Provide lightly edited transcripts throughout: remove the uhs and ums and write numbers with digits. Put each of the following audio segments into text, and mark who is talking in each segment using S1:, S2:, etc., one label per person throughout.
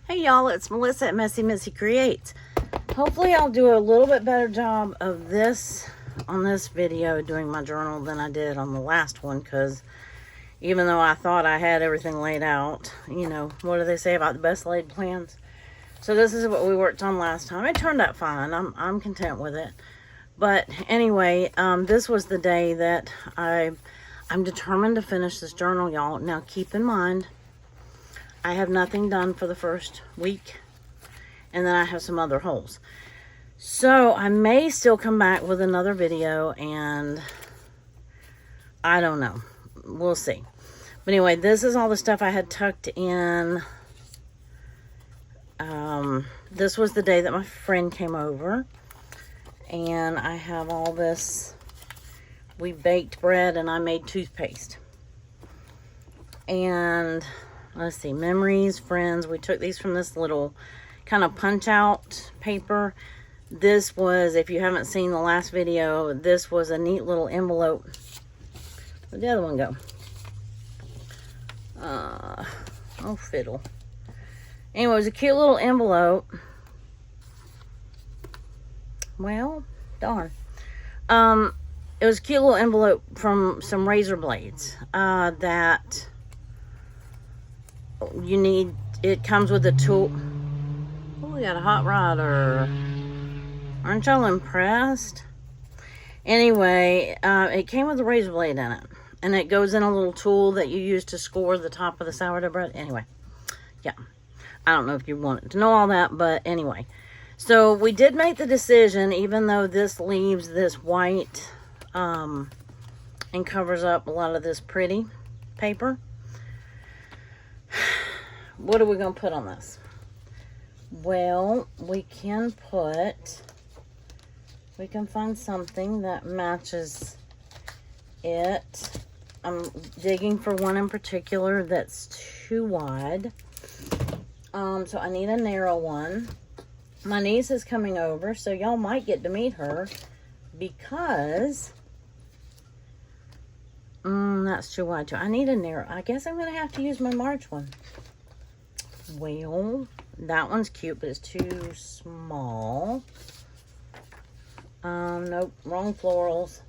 S1: Hey y'all, it's Melissa at Messy Missy Creates. Hopefully I'll do a little bit better job of this on this video doing my journal than I did on the last one, because even though I thought I had everything laid out, you know, what do they say about the best laid plans? So this is what we worked on last time. It turned out fine. I'm content with it. But anyway, this was the day that I'm determined to finish this journal, y'all. Now keep in mind, I have nothing done for the first week, and then I have some other holes. So I may still come back with another video, and I don't know. We'll see. But anyway, this is all the stuff I had tucked in. This was the day that my friend came over, and I have all this. We baked bread, and I made toothpaste. And let's see, memories, friends. We took these from this little kind of punch out paper. This was, if you haven't seen the last video, this was a neat little envelope. Where'd the other one go? Oh, fiddle. Anyway, it was a cute little envelope. Well, darn. It was a cute little envelope from some razor blades that you need. It comes with a tool. Oh, we got a hot rodder. Aren't y'all impressed? Anyway, it came with a razor blade in it, and it goes in a little tool that you use to score the top of the sourdough bread. Anyway, yeah, I don't know if you wanted to know all that, but anyway, so we did make the decision, even though this leaves this white and covers up a lot of this pretty paper. What are we going to put on this? Well, we can find something that matches it. I'm digging for one in particular that's too wide. So I need a narrow one. My niece is coming over, so y'all might get to meet her, because that's too wide too. I need a narrow. I guess I'm going to have to use my March one. Well, that one's cute, but it's too small. Nope, wrong florals.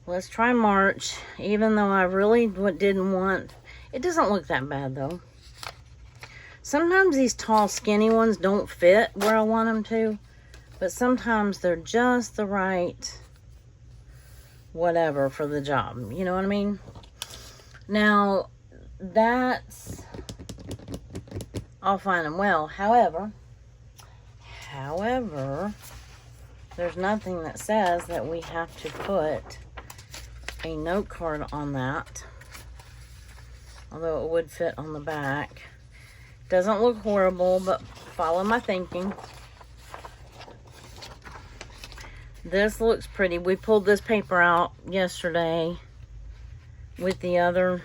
S1: Let's try March, even though I really didn't want... It doesn't look that bad, though. Sometimes these tall, skinny ones don't fit where I want them to, but sometimes they're just the right whatever for the job. You know what I mean? Now, that's all fine and well. However, there's nothing that says that we have to put a note card on that, although it would fit on the back. Doesn't look horrible, but follow my thinking. This looks pretty. We pulled this paper out yesterday with the other.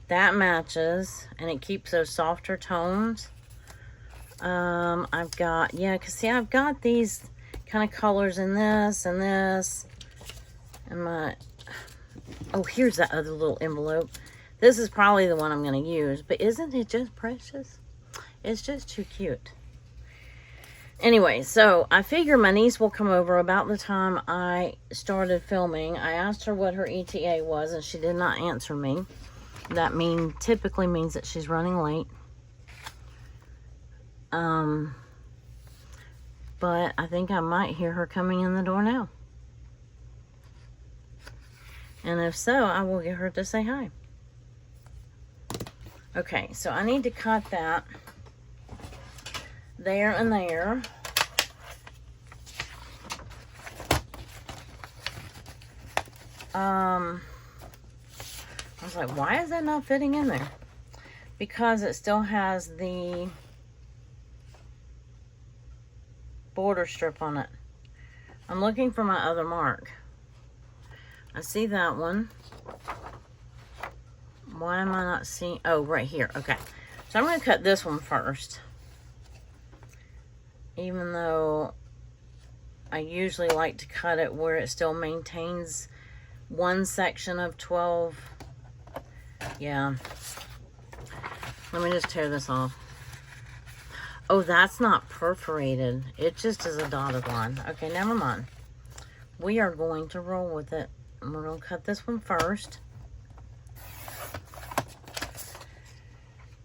S1: That matches, and it keeps those softer tones. I've got, yeah, because see, I've got these kind of colors in this and this. And my, oh, here's that other little envelope. This is probably the one I'm going to use, but isn't it just precious? It's just too cute. Anyway, so I figure my niece will come over about the time I started filming. I asked her what her ETA was, and she did not answer me. That typically means that she's running late. But I think I might hear her coming in the door now. And if so, I will get her to say hi. Okay, so I need to cut that there and there. I was like, why is that not fitting in there? Because it still has the border strip on it. I'm looking for my other mark. I see that one. Why am I not seeing? Oh, right here. Okay. So I'm going to cut this one first. Even though I usually like to cut it where it still maintains one section of 12. Yeah. Let me just tear this off. Oh, that's not perforated. It just is a dotted line. Okay, never mind. We are going to roll with it. And we're going to cut this one first.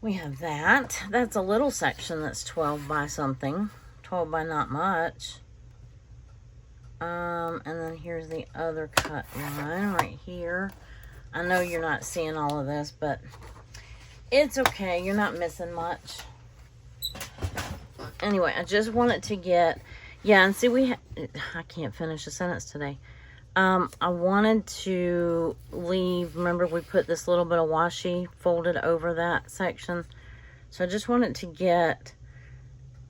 S1: We have that. That's a little section that's 12 by something. 12 by not much. And then here's the other cut line right here. I know you're not seeing all of this, but it's okay. You're not missing much. Anyway, I just wanted to get, yeah, and see, I can't finish a sentence today. I wanted to leave, remember we put this little bit of washi folded over that section. So I just wanted to get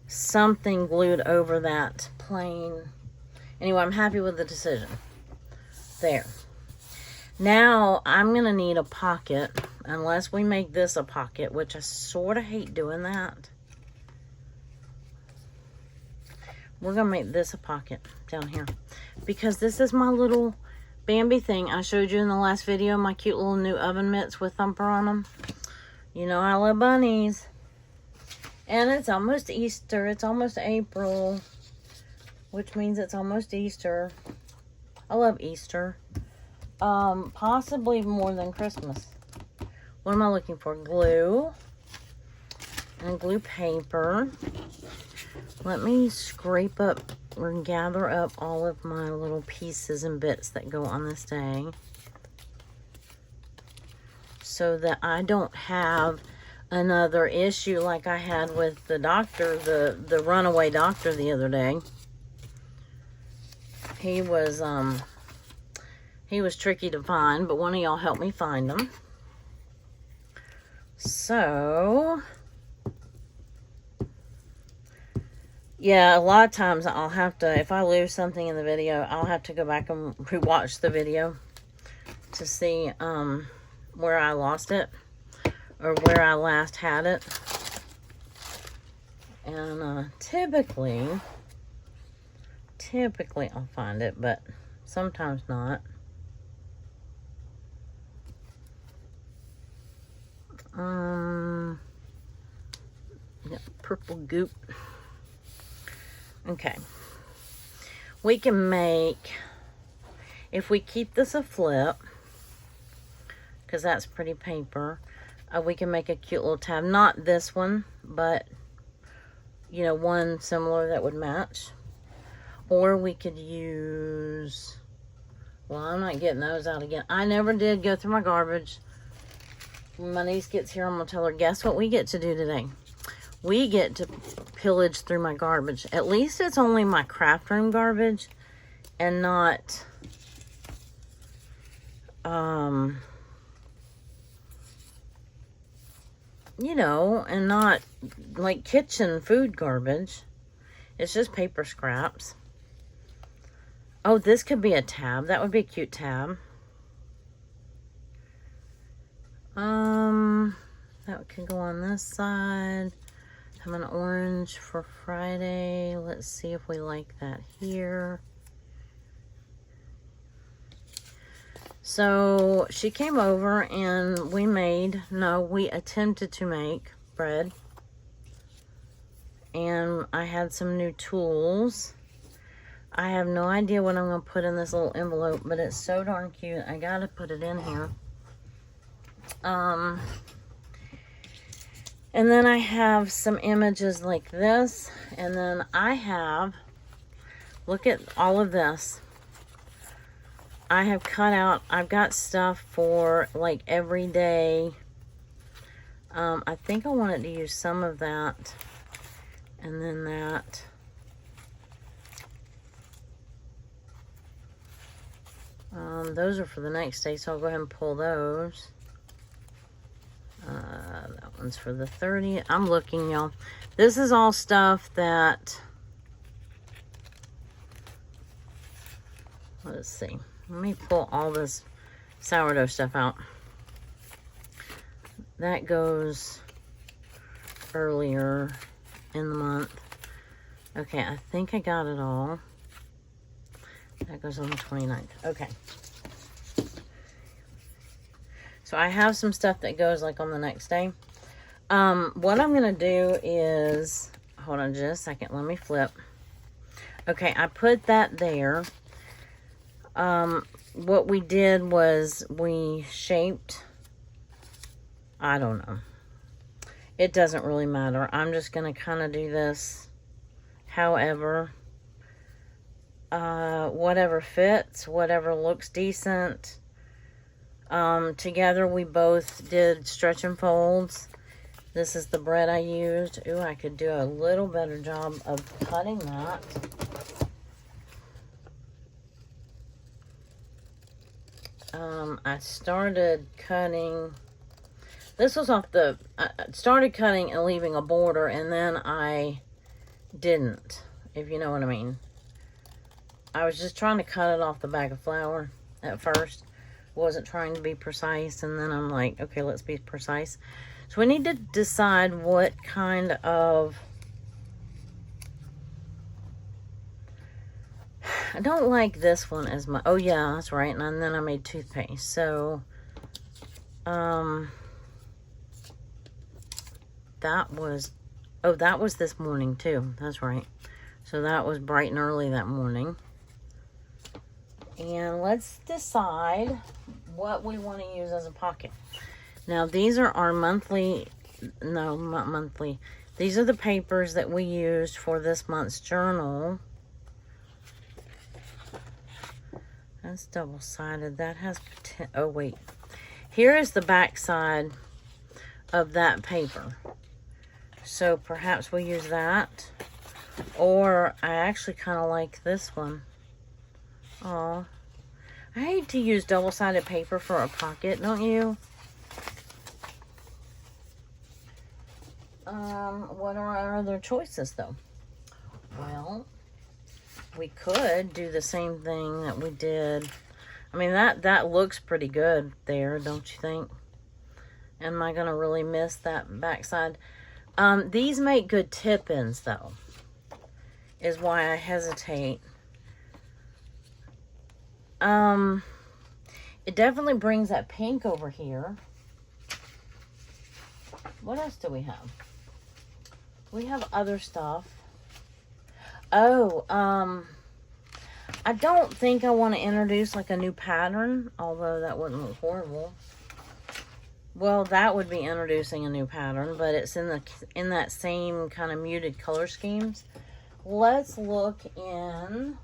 S1: something glued over that plain. Anyway, I'm happy with the decision. There. Now, I'm going to need a pocket, unless we make this a pocket, which I sort of hate doing that. We're going to make this a pocket down here. Because this is my little Bambi thing. I showed you in the last video, my cute little new oven mitts with thumper on them. You know I love bunnies. And it's almost Easter. It's almost April. Which means it's almost Easter. I love Easter. Possibly more than Christmas. What am I looking for? Glue. And glue paper. Let me scrape up or gather up all of my little pieces and bits that go on this day. So that I don't have another issue like I had with the doctor, the runaway doctor the other day. He was tricky to find, but one of y'all helped me find him. So, yeah, a lot of times I'll have to, if I lose something in the video, I'll have to go back and rewatch the video to see where I lost it or where I last had it. And typically I'll find it, but sometimes not. Yeah, purple goop. Okay. We can make, if we keep this a flip, because that's pretty paper, we can make a cute little tab. Not this one, but, you know, one similar that would match. Or we could use, well, I'm not getting those out again. I never did go through my garbage. When my niece gets here, I'm going to tell her, guess what we get to do today? We get to pillage through my garbage. At least it's only my craft room garbage and not, you know, and not like kitchen food garbage. It's just paper scraps. Oh, this could be a tab. That would be a cute tab. That could go on this side. Have an orange for Friday. Let's see if we like that here. So she came over and we attempted to make bread. And I had some new tools. I have no idea what I'm going to put in this little envelope, but it's so darn cute. I got to put it in here. And then I have some images like this. And then I have, look at all of this. I have cut out, I've got stuff for like every day. I think I wanted to use some of that. And then that. Those are for the next day, so I'll go ahead and pull those. That one's for the 30th. I'm looking, y'all. This is all stuff that, let's see. Let me pull all this sourdough stuff out. That goes earlier in the month. Okay, I think I got it all. That goes on the 29th. Okay. So I have some stuff that goes like on the next day. What I'm going to do is, hold on just a second, let me flip. Okay, I put that there. What we did was we shaped, I don't know. It doesn't really matter. I'm just going to kind of do this however, whatever fits, whatever looks decent. Together we both did stretch and folds. This is the bread I used. Ooh, I could do a little better job of cutting that. I started cutting, this was off the, I started cutting and leaving a border, and then I didn't, if you know what I mean. I was just trying to cut it off the bag of flour at first. Wasn't trying to be precise, and then I'm like, okay, let's be precise. So we need to decide what kind of, I don't like this one as much. Oh yeah, that's right. And then I made toothpaste. So, that was, oh, that was this morning too. That's right. So that was bright and early that morning. And let's decide what we want to use as a pocket. Now, these are our monthly, no, not monthly. These are the papers that we used for this month's journal. That's double-sided. That has, oh wait. Here is the back side of that paper. So perhaps we use that. Or I actually kind of like this one. Aw. I hate to use double-sided paper for a pocket, don't you? What are our other choices though? Well, we could do the same thing that we did. I mean, that looks pretty good there, don't you think? Am I going to really miss that backside? These make good tip-ins, though, is why I hesitate. It definitely brings that pink over here. What else do we have? We have other stuff. Oh, I don't think I want to introduce like a new pattern, although that wouldn't look horrible. Well, that would be introducing a new pattern, but it's in that same kind of muted color schemes. Let's look in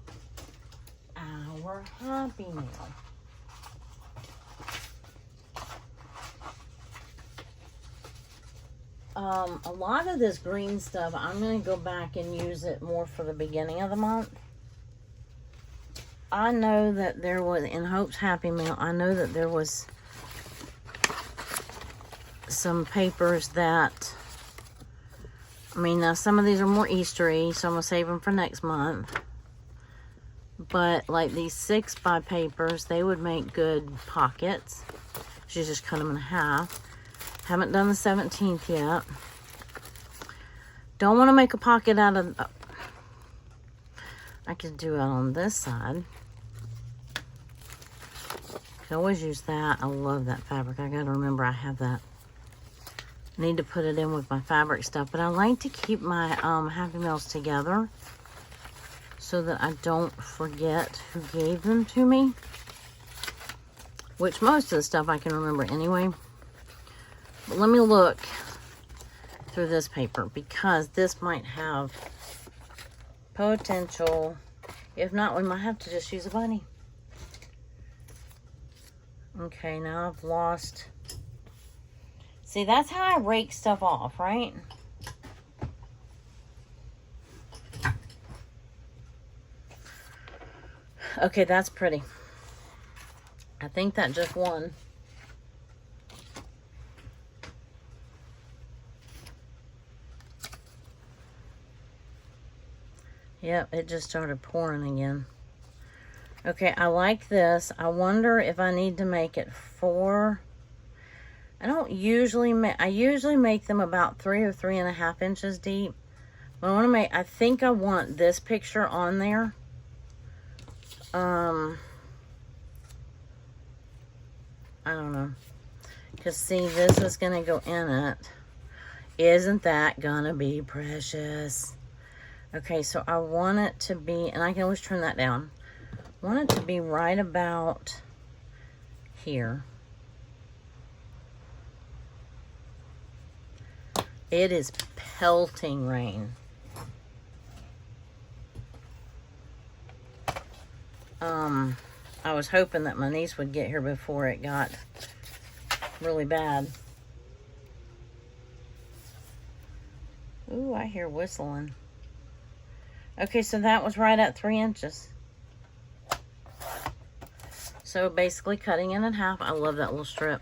S1: our Happy Mail. A lot of this green stuff, I'm going to go back and use it more for the beginning of the month. I know that there was, in Hope's Happy Mail, I know that there was some papers that, I mean, now some of these are more Eastery, so I'm going to save them for next month. But like these 6x papers, they would make good pockets. You just cut them in half. Haven't done the 17th yet. Don't want to make a pocket out of, I could do it on this side. Could always use that. I love that fabric. I gotta remember I have that. Need to put it in with my fabric stuff, but I like to keep my Happy Meals together so that I don't forget who gave them to me, which most of the stuff I can remember anyway. But let me look through this paper, because this might have potential. If not, we might have to just use a bunny. Okay, now I've lost. See, that's how I rake stuff off, right? Okay, that's pretty. I think that just won. Yep, it just started pouring again. Okay, I like this. I wonder if I need to make it 4. I don't usually make, I usually make them about 3 or 3.5 inches deep. But I want to make, I think I want this picture on there. I don't know. Because see, this is going to go in it. Isn't that gonna be precious? Okay, so I want it to be, and I can always turn that down. I want it to be right about here. It is pelting rain. I was hoping that my niece would get here before it got really bad. Ooh, I hear whistling. Okay, so that was right at 3 inches. So basically cutting it in half. I love that little strip.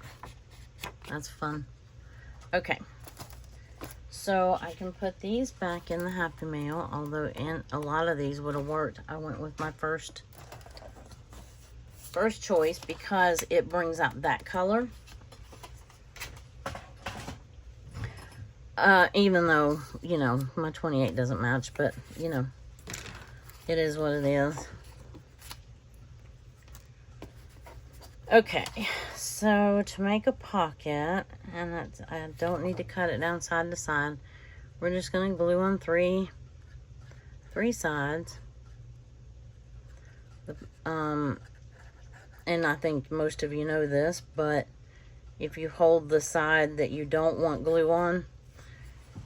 S1: That's fun. Okay. So I can put these back in the Happy Mail, although in a lot of these would have worked. I went with my first choice because it brings out that color. Even though, you know, my 28 doesn't match, but, you know, it is what it is. Okay, so to make a pocket, and that's, I don't need to cut it down side to side. We're just going to glue on three sides. And I think most of you know this, but if you hold the side that you don't want glue on,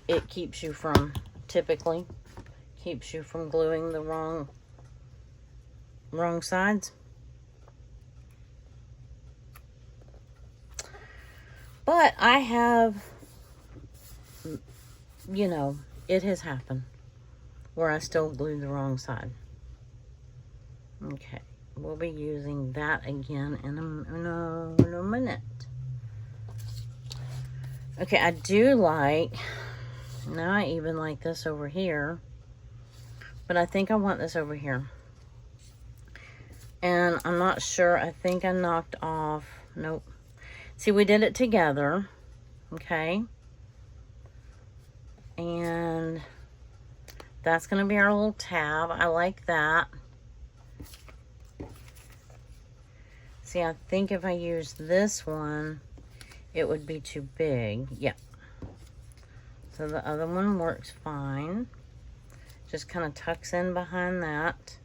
S1: it keeps you from, typically, keeps you from gluing the wrong sides. But I have, you know, it has happened where I still glued the wrong side. Okay, we'll be using that again in a minute. Okay, I do like, now I even like this over here, but I think I want this over here. And I'm not sure, I think I knocked off, nope. See, we did it together, okay? And that's going to be our little tab. I like that. See, I think if I use this one, it would be too big. Yeah. So the other one works fine. Just kind of tucks in behind that.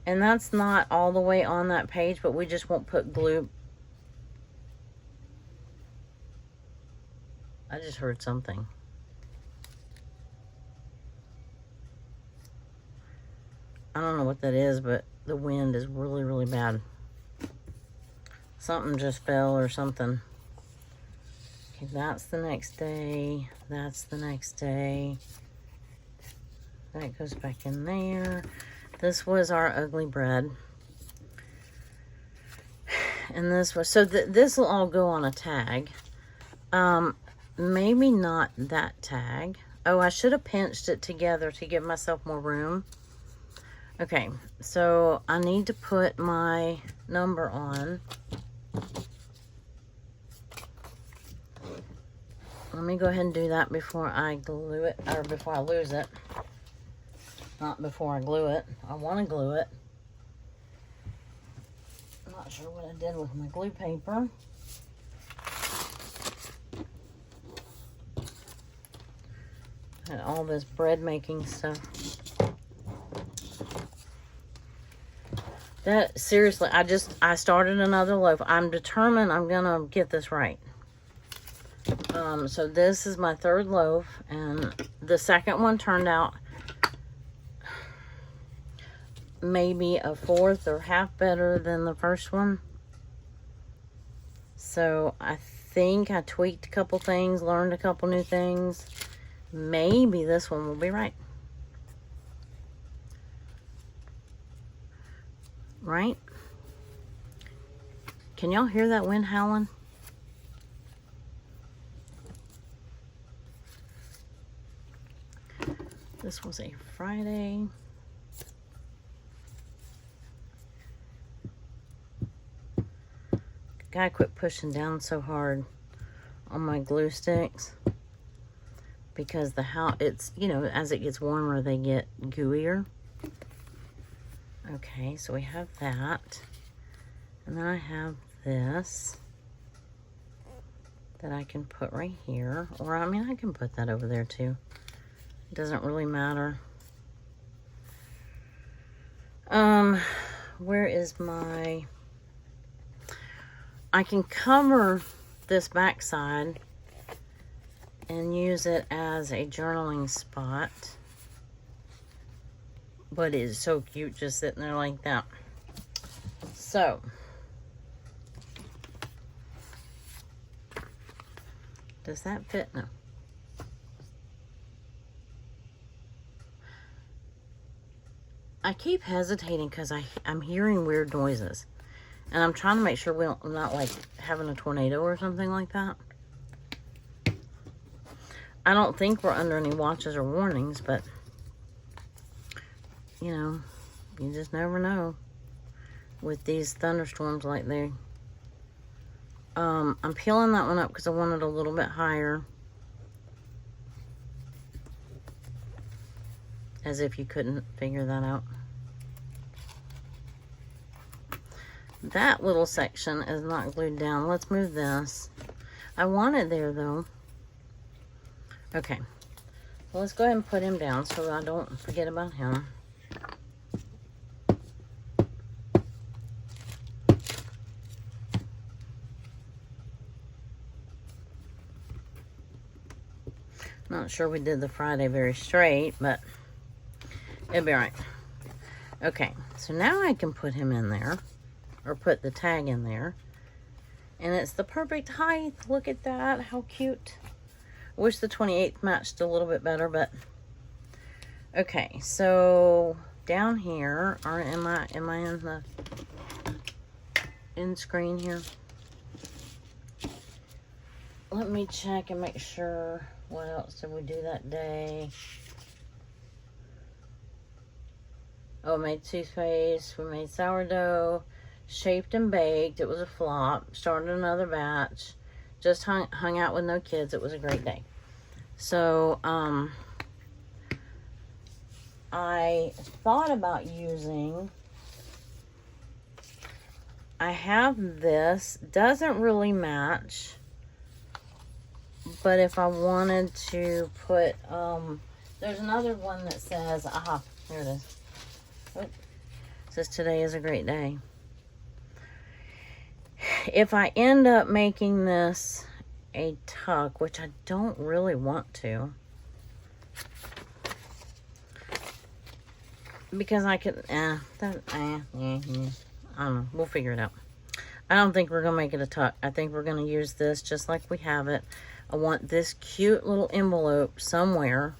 S1: And that's not all the way on that page, but we just won't put glue. I just heard something. I don't know what that is, but the wind is really, really bad. Something just fell or something. Okay, that's the next day. That's the next day. That goes back in there. This was our ugly bread. And this was, so this will all go on a tag. Maybe not that tag. Oh, I should have pinched it together to give myself more room. Okay, so I need to put my number on. Let me go ahead and do that before I glue it, or before I lose it. Not before I glue it. I want to glue it. I'm not sure what I did with my glue paper. And all this bread making stuff. That, seriously, I started another loaf. I'm determined I'm gonna get this right. So this is my third loaf, and the second one turned out maybe a fourth or half better than the first one. So I think I tweaked a couple things, learned a couple new things. Maybe this one will be right. Right? Can y'all hear that wind howling? This was a Friday. Gotta quit pushing down so hard on my glue sticks, because it's, you know, as it gets warmer they get gooier. Okay, so we have that, and then I have this that I can put right here. Or, I mean, I can put that over there too. It doesn't really matter. Where is my... I can cover this back side and use it as a journaling spot. But it is so cute just sitting there like that. So, does that fit? No. I keep hesitating because I'm hearing weird noises. And I'm trying to make sure we're not like having a tornado or something like that. I don't think we're under any watches or warnings, but you know, you just never know with these thunderstorms like they. I'm peeling that one up because I want it a little bit higher. As if you couldn't figure that out. That little section is not glued down. Let's move this. I want it there though. Okay. So let's go ahead and put him down so I don't forget about him. Not sure we did the Friday very straight, but it'll be all right. Okay, so now I can put him in there, or put the tag in there, and it's the perfect height. Look at that, how cute. I wish the 28th matched a little bit better, but okay. So down here, or am I in the end screen here? Let me check and make sure. What else did we do that day? Oh, made toothpaste. We made sourdough. Shaped and baked. It was a flop. Started another batch. Just hung out with no kids. It was a great day. So, I thought about using... I have this. Doesn't really match. But if I wanted to put, there's another one that says, aha, there it is. Oh, it says today is a great day. If I end up making this a tuck, which I don't really want to, because I could, I don't know, we'll figure it out. I don't think we're going to make it a tuck. I think we're going to use this just like we have it. I want this cute little envelope somewhere,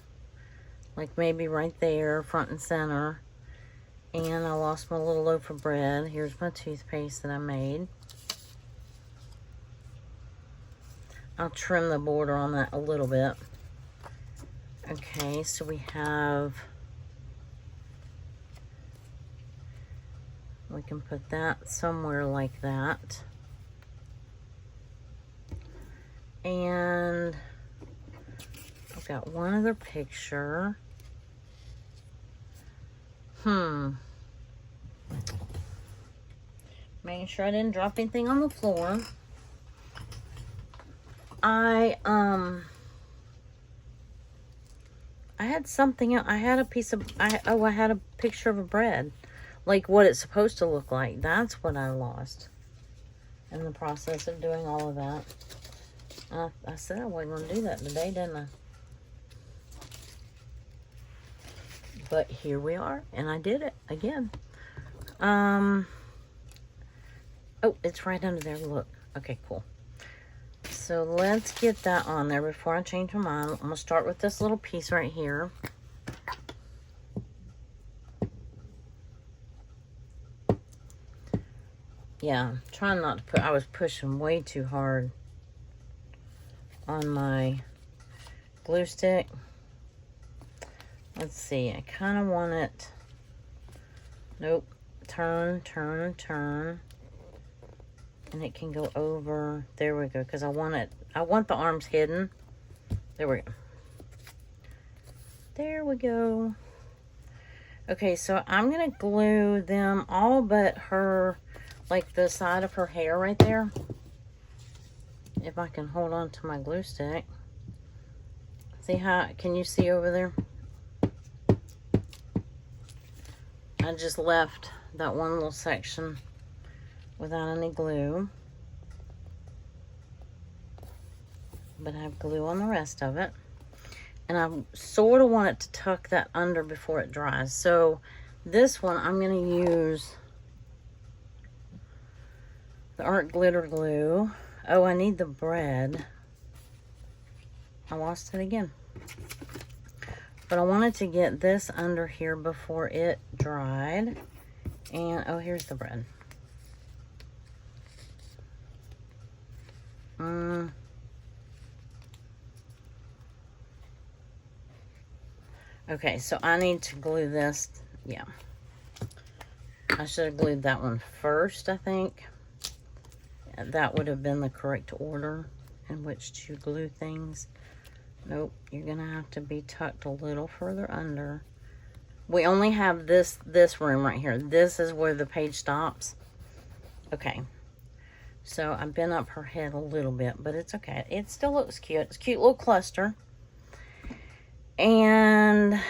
S1: like maybe right there, front and center. And I lost my little loaf of bread. Here's my toothpaste that I made. I'll trim the border on that a little bit. Okay, so we can put that somewhere like that. And I've got one other picture. Making sure I didn't drop anything on the floor. I had something. I had a piece of. I had a picture of a bread, like what it's supposed to look like. That's what I lost in the process of doing all of that. I said I wasn't going to do that today, didn't I? But here we are, and I did it again. Oh, it's right under there. Look. Okay, cool. So let's get that on there before I change my mind. I'm going to start with this little piece right here. Yeah, trying not to put, I was pushing way too hard on my glue stick. Let's see, I kind of want it, nope, turn, turn, turn, and it can go over, there we go, because I want the arms hidden, there we go, there we go. Okay, so I'm going to glue them all but her, like the side of her hair right there. if I can hold on to my glue stick. See how, can you see over there? I just left that one little section without any glue. But I have glue on the rest of it. And I sort of want it to tuck that under before it dries. So this one, I'm going to use the Art Glitter Glue. Oh, I need the bread. I lost it again. But I wanted to get this under here before it dried. And, oh, here's the bread. Okay, so I need to glue this. Yeah. I should have glued that one first, I think. That would have been the correct order in which to glue things. Nope, you're going to have to be tucked a little further under. We only have this room right here. This is where the page stops. Okay. So I've bent up her head a little bit, but it's okay. It still looks cute. It's a cute little cluster. And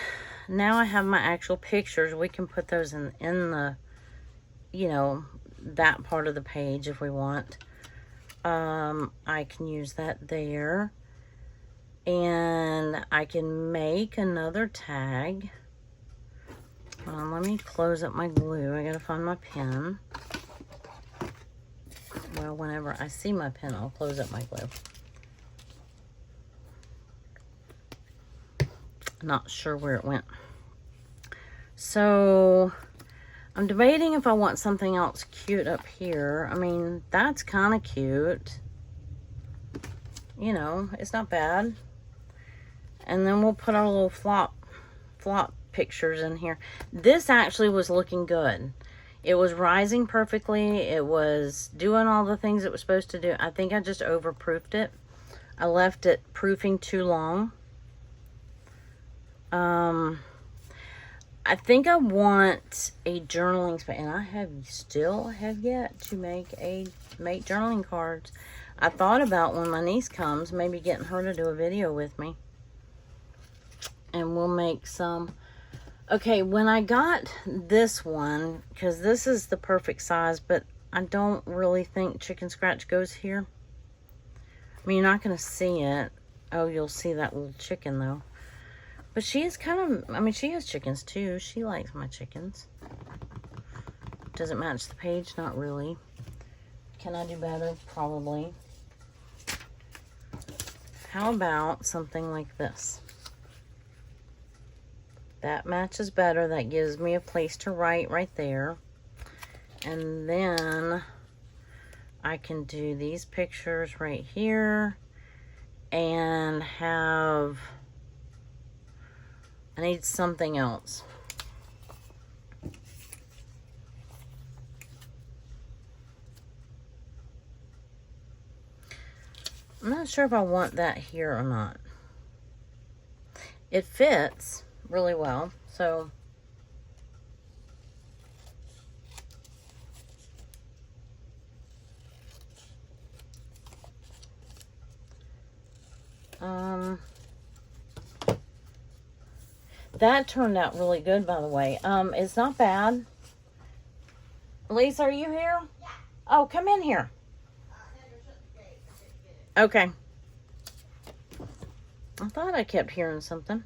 S1: now I have my actual pictures. We can put those in the, you know, that part of the page if we want. I can use that there. And I can make another tag. Let me close up my glue. I gotta find my pen. Well, whenever I see my pen, I'll close up my glue. Not sure where it went. So I'm debating if I want something else cute up here. I mean, that's kind of cute. You know, it's not bad. And then we'll put our little flop pictures in here. This actually was looking good. It was rising perfectly. It was doing all the things it was supposed to do. I think I just overproofed it. I left it proofing too long. I think I want a journaling space, and I still have yet to make journaling cards. I thought about when my niece comes, maybe getting her to do a video with me. And we'll make some. Okay, when I got this one, because this is the perfect size, but I don't really think chicken scratch goes here. I mean, you're not going to see it. Oh, you'll see that little chicken, though. But she is kind of, I mean, she has chickens, too. She likes my chickens. Does it match the page? Not really. Can I do better? Probably. How about something like this? That matches better. That gives me a place to write right there. And then I can do these pictures right here and have, I need something else. I'm not sure if I want that here or not. It fits really well, so that turned out really good, by the way. It's not bad. Lisa, are you here? Yeah. Oh, come in here. Okay. I thought I kept hearing something.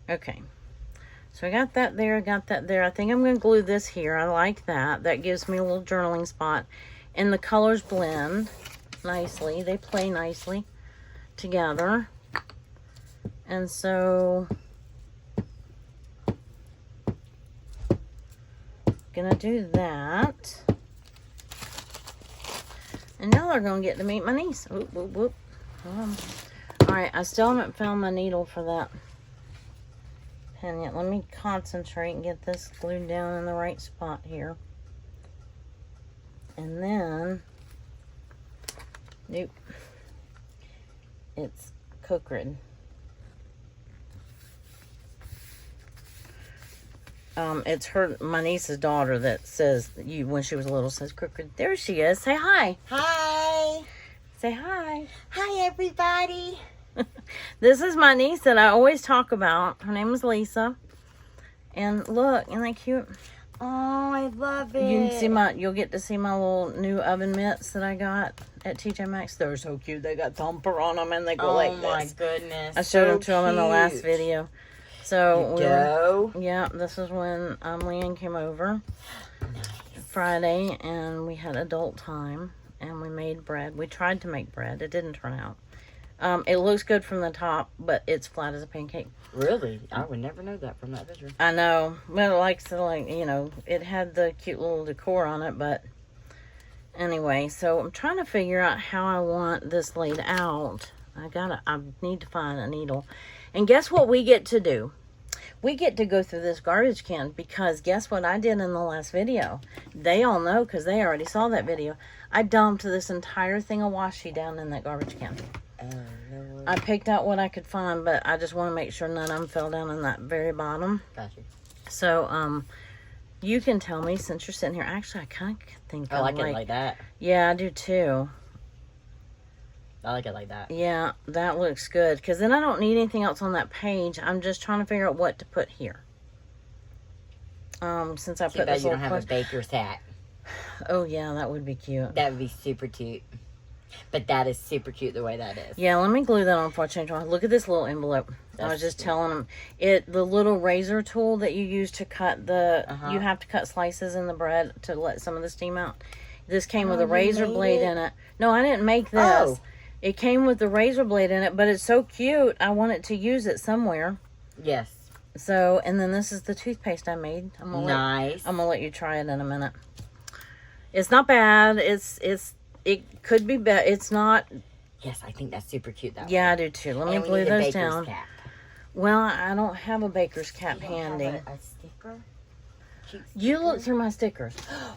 S1: Okay. So I got that there, got that there. I think I'm going to glue this here. I like that. That gives me a little journaling spot. And the colors blend nicely. They play nicely together. And so gonna do that. And now they're gonna get to meet my niece. Whoop, whoop, whoop. Alright, I still haven't found my needle for that pen yet. Let me concentrate and get this glued down in the right spot here. And then, nope, it's crooked. It's my niece's daughter that says, when she was little, says crooked. There she is. Say hi.
S2: Hi.
S1: Say hi.
S2: Hi, everybody.
S1: This is my niece that I always talk about. Her name is Lisa. And look, isn't that cute?
S2: Oh, I love it.
S1: You can see you'll get to see my little new oven mitts that I got at TJ Maxx. They're so cute. They got thumper on them and they go like this.
S2: Oh my goodness.
S1: I showed them to them in the last video. So
S2: yeah,
S1: this is when Leanne came over.
S2: Nice.
S1: Friday, and we had adult time, and we made bread. We tried to make bread. It didn't turn out. It looks good from the top, but it's flat as a pancake.
S2: Really? I would never know that from that picture.
S1: I know. Well, it had the cute little decor on it, but anyway, so I'm trying to figure out how I want this laid out. I need to find a needle. And guess what we get to do? We get to go through this garbage can, because guess what I did in the last video? They all know because they already saw that video. I dumped this entire thing of washi down in that garbage can.
S2: Oh, no.
S1: I picked out what I could find, but I just want to make sure none of them fell down in that very bottom.
S2: Gotcha.
S1: So, you can tell me since you're sitting here. Actually, I kind of think
S2: I like it like that.
S1: Yeah, I do too.
S2: I like it like that.
S1: Yeah, that looks good. Because then I don't need anything else on that page. I'm just trying to figure out what to put here. Since I put this
S2: you don't have a baker's hat.
S1: Oh, yeah, that would be cute.
S2: That would be super cute. But that is super cute the way that is.
S1: Yeah, let me glue that on before I change one. Look at this little envelope. I was just telling them. The little razor tool that you use to cut you have to cut slices in the bread to let some of the steam out. This came with a razor blade in it. No, I didn't make this.
S2: Oh.
S1: It came with the razor blade in it, but it's so cute. I wanted to use it somewhere.
S2: Yes.
S1: So, and then this is the toothpaste I made.
S2: Nice.
S1: I'm gonna let you try it in a minute. It's not bad. It could be better. It's not.
S2: Yes, I think that's super cute.
S1: I do too. Let me glue those down.
S2: Cap.
S1: Well, I don't have a baker's cap handy.
S2: A sticker?
S1: You look through my stickers.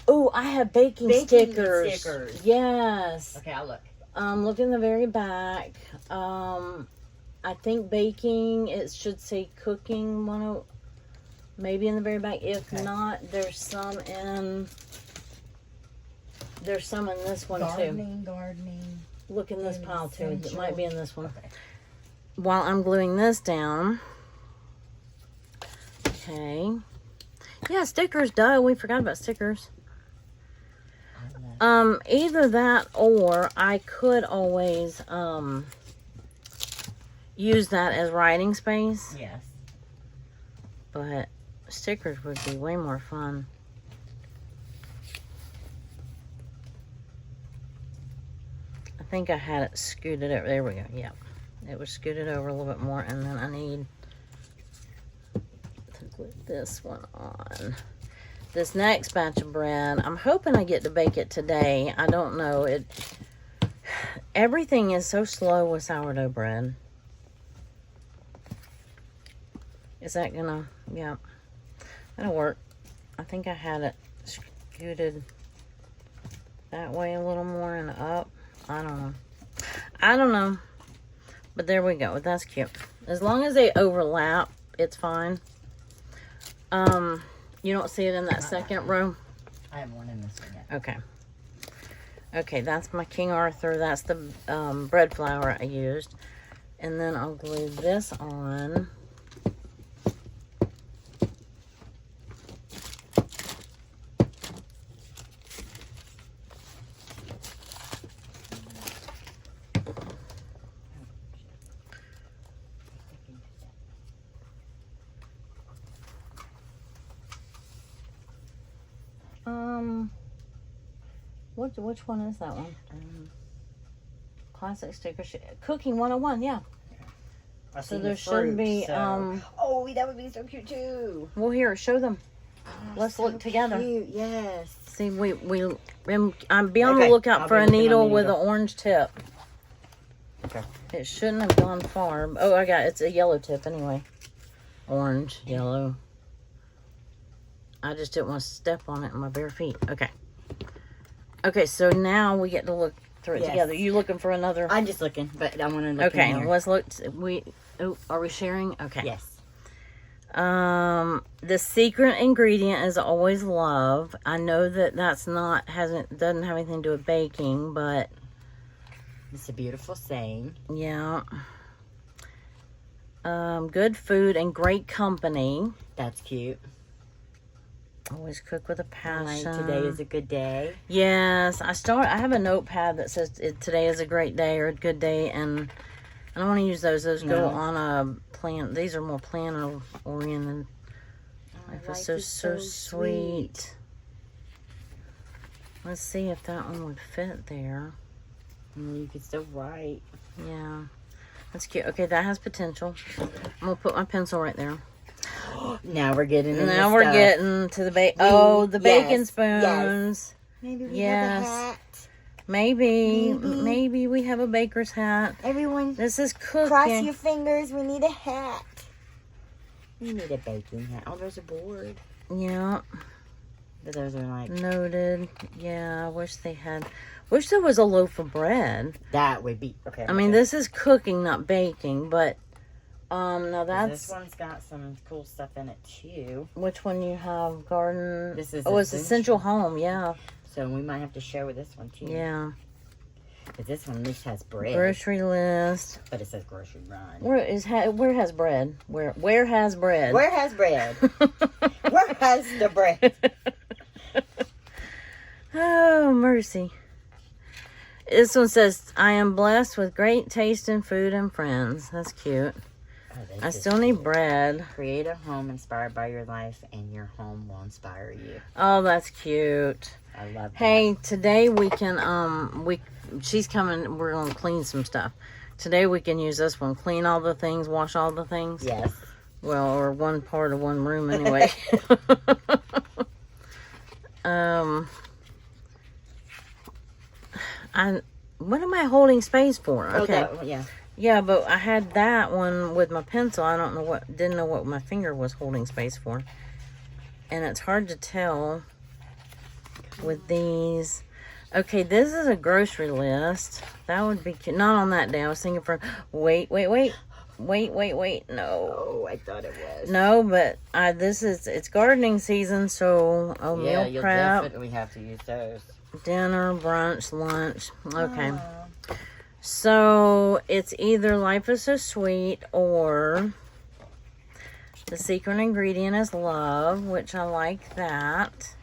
S1: Oh, I have baking stickers. Yes.
S2: Okay, I'll look.
S1: Look in the very back. I think baking, it should say cooking maybe in the very back. If not, there's some in this one too.
S2: Gardening.
S1: Look in this pile too. It might be in this one. Okay. While I'm gluing this down. Okay. Yeah, stickers, duh. We forgot about stickers. Either that or I could always use that as writing space.
S2: Yes.
S1: But stickers would be way more fun. I think I had it scooted over. There we go. Yeah. It was scooted over a little bit more, and then I need to glue this one on. This next batch of bread, I'm hoping I get to bake it today. I don't know. Everything is so slow with sourdough bread. Is that gonna, yeah, that'll work. I think I had it scooted that way a little more and up. I don't know. But there we go. That's cute. As long as they overlap, it's fine. You don't see it in that second row?
S2: I haven't one in this one yet.
S1: Okay. Okay, that's my King Arthur. That's the bread flour I used. And then I'll glue this on. Which one is that one? Classic sticker cooking 101. Yeah. So there should be.
S2: Oh, that would be so cute too.
S1: Well, here, show them. Let's look together.
S2: Cute. Yes.
S1: See, I'm be on the lookout for a needle with an orange tip.
S2: Okay.
S1: It shouldn't have gone far. Oh, I got it. It's a yellow tip anyway. Orange, yellow. I just didn't want to step on it in my bare feet. Okay. Okay, so now we get to look through it together. You looking for another?
S2: I'm just looking, but I want to look.
S1: Okay, let's look. Are we sharing? Okay.
S2: Yes.
S1: The secret ingredient is always love. I know that doesn't have anything to do with baking, but
S2: It's a beautiful saying.
S1: yeah. Good food and great company.
S2: That's cute.
S1: Always cook with a passion.
S2: Today is a good day.
S1: Yes, I have a notepad that says today is a great day or a good day, and I don't want to use those. Those go on a plan. These are more planner oriented. Life is so sweet. Let's see if that one would fit there.
S2: You can still write.
S1: Yeah, that's cute. Okay, that has potential. I'm gonna put my pencil right there.
S2: Now we're getting into
S1: Now we're
S2: stuff.
S1: getting to the the bacon spoons.
S2: Yes. Maybe we
S1: Yes.
S2: have a hat.
S1: Maybe we have a baker's hat.
S2: Everyone,
S1: This is cooking.
S2: cross your fingers. We need a hat. We need a baking hat. Oh, there's a board.
S1: Yeah,
S2: But those are like...
S1: noted. Yeah, I wish there was a loaf of bread.
S2: That would be... Okay.
S1: I mean, this is cooking, not baking, but now that's...
S2: This one's got some cool stuff in it, too.
S1: Which one you have? Garden...
S2: This is
S1: it's Essential Home, yeah.
S2: So we might have to share with this one, too.
S1: Yeah.
S2: But this one at least has bread.
S1: Grocery list.
S2: But it says grocery run.
S1: Where has bread? Where has bread?
S2: Where has bread? Where has the bread?
S1: Oh, mercy. This one says, I am blessed with great taste in food and friends. That's cute.
S2: Oh,
S1: I still need bread.
S2: Create a home inspired by your life, and your home will inspire you.
S1: Oh, that's cute.
S2: I love that.
S1: Hey, today we can, she's coming, we're going to clean some stuff. Today we can use this one. Clean all the things, wash all the things.
S2: Yes.
S1: Well, or one part of one room anyway. What am I holding space for? Okay.
S2: Oh, yeah.
S1: Yeah, but I had that one with my pencil. I didn't know what my finger was holding space for. And it's hard to tell with these. Okay, this is a grocery list. That would be cute. Not on that day. I was thinking wait. No.
S2: Oh, I thought it was.
S1: No, but it's gardening season, so meal
S2: you'll
S1: prep,
S2: definitely have to use those.
S1: dinner, brunch, lunch. Okay. So it's either Life is So Sweet or the secret ingredient is love, which I like that.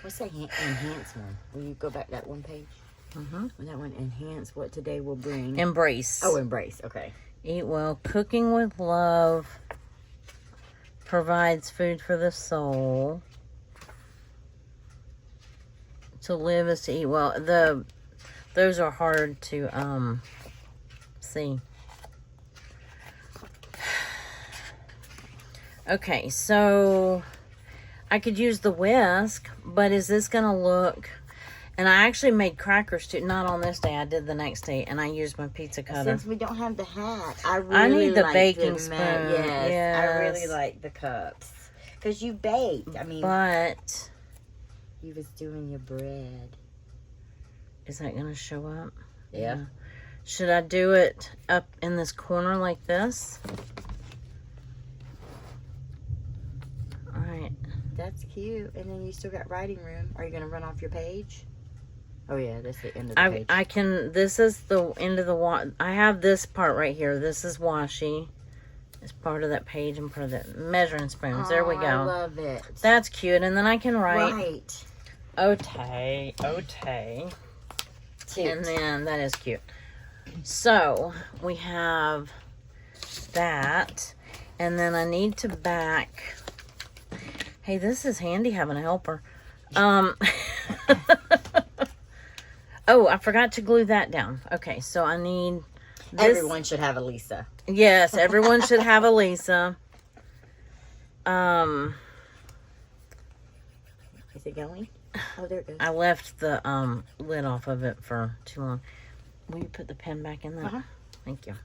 S2: What's that enhance one? Will you go back that one page? That one, enhance what today will bring.
S1: Embrace.
S2: Oh, embrace. Okay.
S1: Eat well. Cooking with love provides food for the soul. To live is to eat well. Those are hard to see. Okay, so I could use the whisk, but is this gonna look? And I actually made crackers too. Not on this day. I did the next day, and I used my pizza cutter.
S2: Since we don't have the hat, I
S1: need the
S2: like
S1: baking
S2: the
S1: spoon.
S2: Yes, I really
S1: Yes.
S2: like the cups because you baked. I mean,
S1: But
S2: you was doing your bread.
S1: is that gonna show up?
S2: Yeah.
S1: Should I do it up in this corner like this? All right.
S2: That's cute. And then you still got writing room. Are you gonna run off your page? Oh yeah, that's the end of the page.
S1: I can. This is the end of the I have this part right here. This is washi. It's part of that page and part of that measuring spoons. There we go.
S2: I love it.
S1: That's cute. And then I can write.
S2: Right.
S1: Ote. And then that is cute. So we have that, and then I need to back. Hey, this is handy having a helper. Oh, I forgot to glue that down. Okay, so I need this.
S2: Everyone should have a Lisa.
S1: Yes, everyone should have a Lisa.
S2: Is it going? Oh, there it goes.
S1: I left the lid off of it for too long. Will you put the pen back in there? Thank you.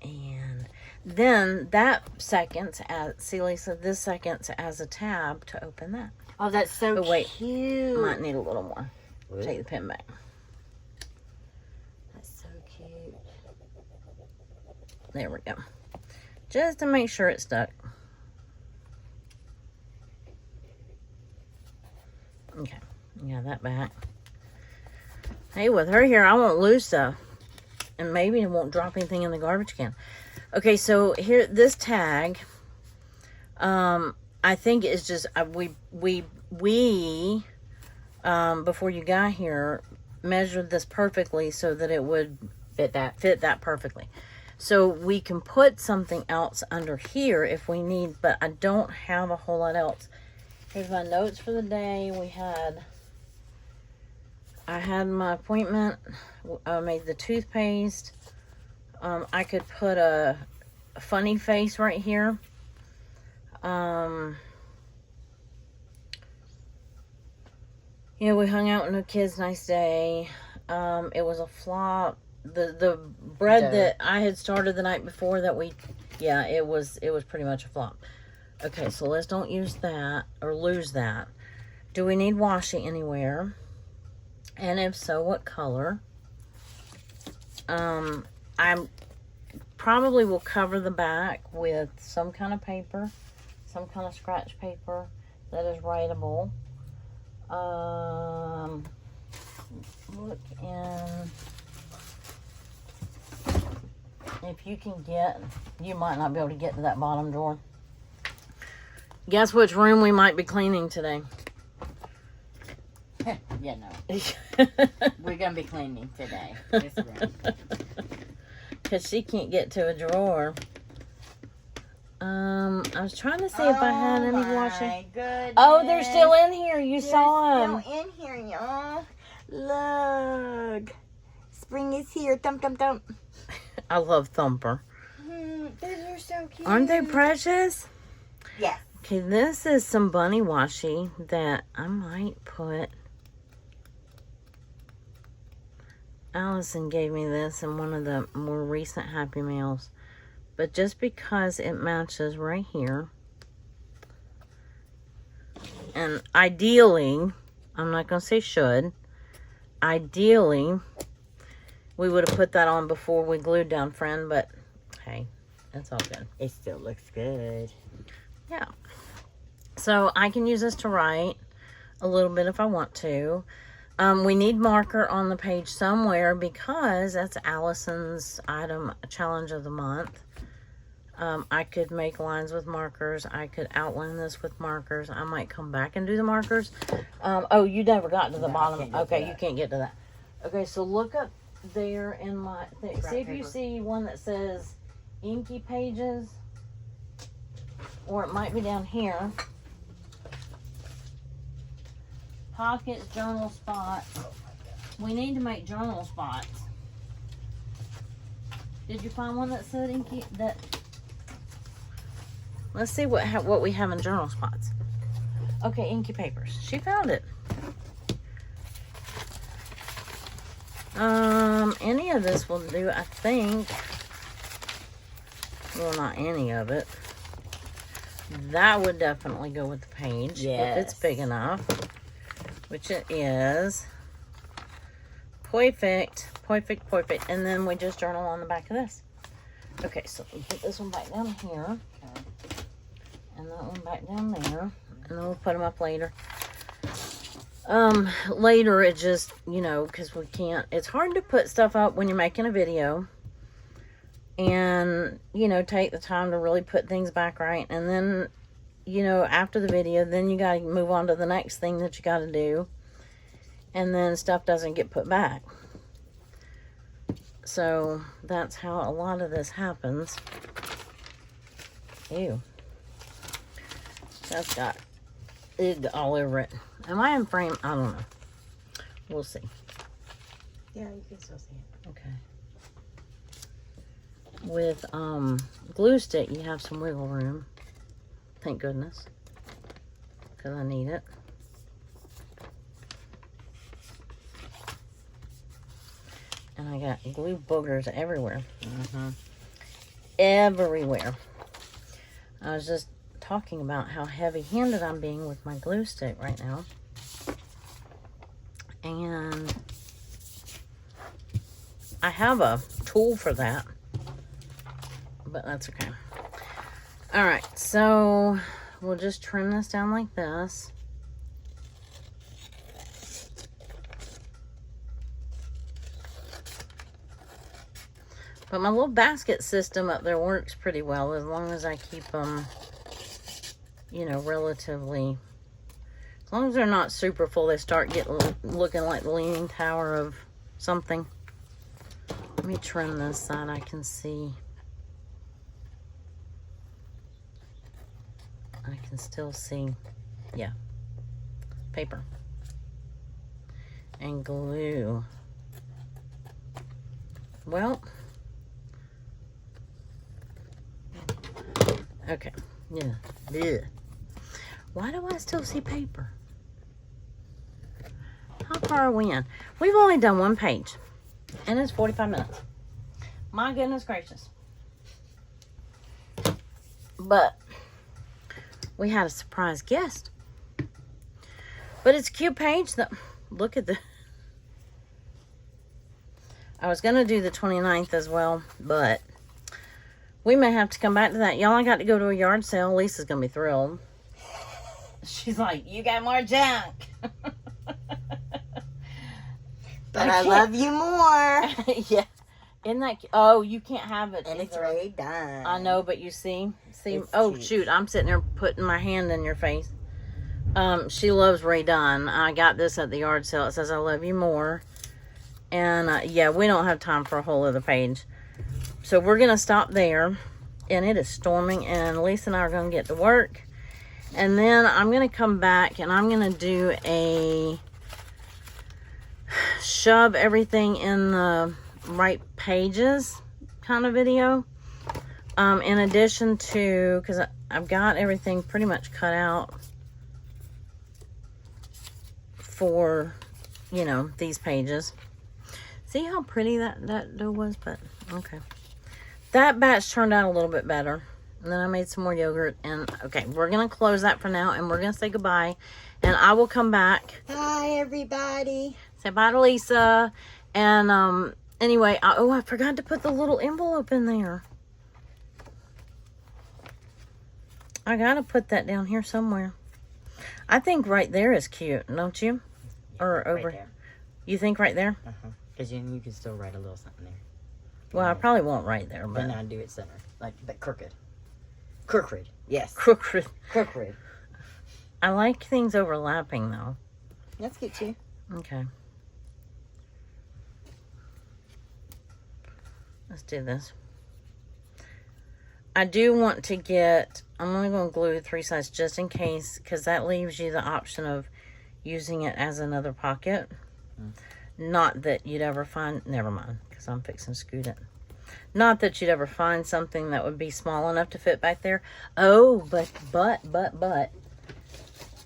S1: And then that seconds as, see Lisa, this seconds as a tab to open that.
S2: Oh, that's so
S1: wait.
S2: cute.
S1: Might need a little more. Take the pen back.
S2: That's so cute.
S1: There we go. Just to make sure it's stuck. Okay, yeah, that back. Hey, with her here, I won't lose stuff. And maybe it won't drop anything in the garbage can. Okay, so here, this tag, I think it's just, we before you got here, measured this perfectly so that it would fit that perfectly. So we can put something else under here if we need, but I don't have a whole lot else. Here's my notes for the day. I had my appointment. I made the toothpaste. I could put a funny face right here. Yeah, we hung out with no kids. Nice day. It was a flop. The bread that I had started the night before that it was pretty much a flop. Okay, so let's don't use that or lose that. Do we need washi anywhere? And if so, what color? I probably will cover the back with some kind of paper, some kind of scratch paper that is writable. Look in. If you can get, you might not be able to get to that bottom drawer. Guess which room we might be cleaning today?
S2: Yeah, no. We're going to be cleaning today. This room.
S1: Because she can't get to a drawer. I was trying to see if I had any washing.
S2: Goodness.
S1: Oh, they're still in here. You saw them.
S2: Still in here, y'all. Look. Spring is here. Thump, thump, thump.
S1: I love Thumper.
S2: Those are so cute.
S1: Aren't they precious?
S2: Yes.
S1: Okay, this is some bunny washi that I might put. Allison gave me this in one of the more recent Happy Meals. But just because it matches right here. And ideally, I'm not going to say should. Ideally, we would have put that on before we glued down Friend. But hey, that's all good.
S2: It still looks good.
S1: Yeah. So I can use this to write a little bit if I want to. We need marker on the page somewhere because that's Allison's item challenge of the month. I could make lines with markers. I could outline this with markers. I might come back and do the markers. Oh, you never got to the bottom. Okay, you can't get to that. Okay, so look up there in my thing. See if you see one that says inky pages. Or it might be down here. Pockets, journal spots. We need to make journal spots. Did you find one that said inky? Let's see what we have in journal spots. Okay, inky papers. She found it. Any of this will do, I think. Well, not any of it. That would definitely go with the page.
S2: Yes.
S1: If it's big enough. Which it is. Perfect. Perfect, perfect. And then we just journal on the back of this. Okay, so we put this one back down here. Okay. And that one back down there. And then we'll put them up later. Later it just, because we can't. It's hard to put stuff up when you're making a video. And, take the time to really put things back right. And then, after the video, then you got to move on to the next thing that you got to do. And then stuff doesn't get put back. So, that's how a lot of this happens. Ew. That's got egg all over it. Am I in frame? I don't know. We'll see.
S2: Yeah, you can still see it.
S1: Okay. With glue stick, you have some wiggle room. Thank goodness. Because I need it. And I got glue boogers everywhere. Everywhere. I was just talking about how heavy-handed I'm being with my glue stick right now. And I have a tool for that. but that's okay. All right, so we'll just trim this down like this. But my little basket system up there works pretty well as long as I keep them, you know, relatively. As long as they're not super full, they start getting looking like the Leaning Tower of something. Let me trim this side. I can see. I can still see, yeah, paper and glue. Well, okay, yeah. Blech. Why do I still see paper? How far are we in? We've only done one page, and it's 45 minutes. My goodness gracious. But we had a surprise guest. But it's a cute page. Look at the... I was going to do the 29th as well, but we may have to come back to that. Y'all, I got to go to a yard sale. Lisa's going to be thrilled. She's like, you got more junk.
S2: But I love you more.
S1: Yeah. Isn't that... Oh, you can't have it.
S2: And it's already done.
S1: I know, but you see...
S2: It's
S1: oh,
S2: cute.
S1: shoot. I'm sitting there putting my hand in your face. She loves redone. I got this at the yard sale. It says, I love you more. And, yeah, we don't have time for a whole other page. So we're going to stop there. And it is storming. And Lisa and I are going to get to work. And then I'm going to come back and I'm going to do a shove everything in the right pages kind of video. In addition to, because I've got everything pretty much cut out for, you know, these pages. See how pretty that dough was? But, okay. That batch turned out a little bit better. And then I made some more yogurt. And, okay, we're going to close that for now. And we're going to say goodbye. And I will come back.
S2: Hi, everybody.
S1: Say bye to Lisa. And, anyway, I forgot to put the little envelope in there. I gotta put that down here somewhere. I think right there is cute, don't you? Or over?
S2: Right there.
S1: You think right there?
S2: Because you can still write a little something there.
S1: Well, I probably won't right there, but...
S2: Then I do it center. Like, but crooked. Crooked. Yes.
S1: Crooked.
S2: Crooked.
S1: I like things overlapping, though.
S2: That's good, too.
S1: Okay. Let's do this. I do want to get... I'm only going to glue 3 sides just in case, because that leaves you the option of using it as another pocket. Not that you'd ever find... Never mind, because I'm fixing to scoot it. Not that you'd ever find something that would be small enough to fit back there. Oh, but.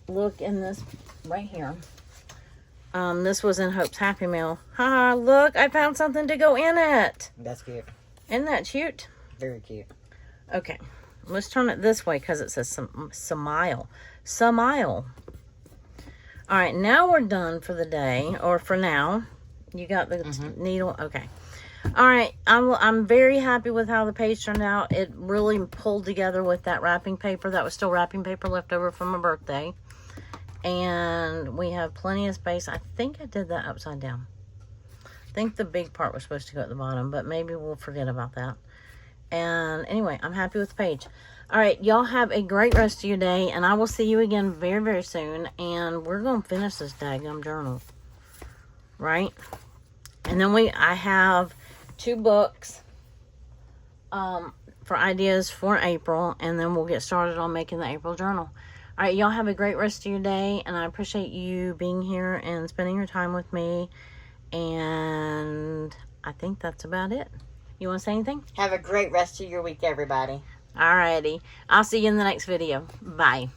S1: Look in this right here. This was in Hope's Happy Meal. Ha, look, I found something to go in it.
S2: That's cute.
S1: Isn't that cute?
S2: Very cute.
S1: Okay, let's turn it this way because it says smile. Smile. All right, now we're done for the day, or for now. You got the needle? Okay. All right, I'm very happy with how the page turned out. It really pulled together with that wrapping paper. That was still wrapping paper left over from my birthday. And we have plenty of space. I think I did that upside down. I think the big part was supposed to go at the bottom, but maybe we'll forget about that. And anyway, I'm happy with the page. All right, y'all have a great rest of your day, and I will see you again very, very soon. And we're going to finish this daggum journal, right? And then I have 2 books for ideas for April, and then we'll get started on making the April journal. All right, y'all have a great rest of your day, and I appreciate you being here and spending your time with me. And I think that's about it. You want to say anything?
S2: Have a great rest of your week, everybody.
S1: Alrighty. I'll see you in the next video. Bye.